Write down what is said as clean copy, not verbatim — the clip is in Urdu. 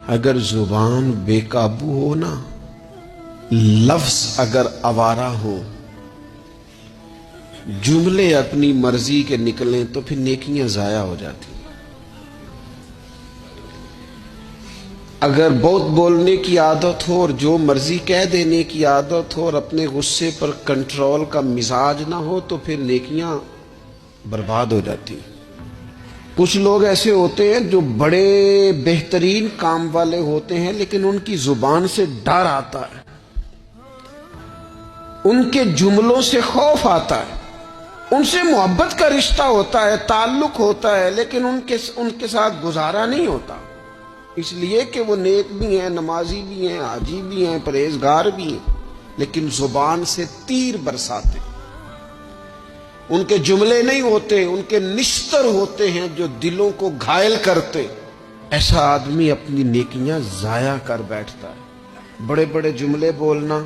اگر زبان بے قابو ہو نا، لفظ اگر آوارہ ہو، جملے اپنی مرضی کے نکلیں تو پھر نیکیاں ضائع ہو جاتی ہیں۔ اگر بہت بولنے کی عادت ہو اور جو مرضی کہہ دینے کی عادت ہو اور اپنے غصے پر کنٹرول کا مزاج نہ ہو تو پھر نیکیاں برباد ہو جاتی ہیں۔ کچھ لوگ ایسے ہوتے ہیں جو بڑے بہترین کام والے ہوتے ہیں لیکن ان کی زبان سے ڈر آتا ہے، ان کے جملوں سے خوف آتا ہے، ان سے محبت کا رشتہ ہوتا ہے، تعلق ہوتا ہے، لیکن ان کے ساتھ گزارا نہیں ہوتا، اس لیے کہ وہ نیک بھی ہیں، نمازی بھی ہیں، حاجی بھی ہیں، پرہیزگار بھی ہیں، لیکن زبان سے تیر برساتے ہیں۔ ان کے جملے نہیں ہوتے، ان کے نشتر ہوتے ہیں جو دلوں کو گھائل کرتے۔ ایسا آدمی اپنی نیکیاں ضائع کر بیٹھتا ہے۔ بڑے بڑے جملے بولنا،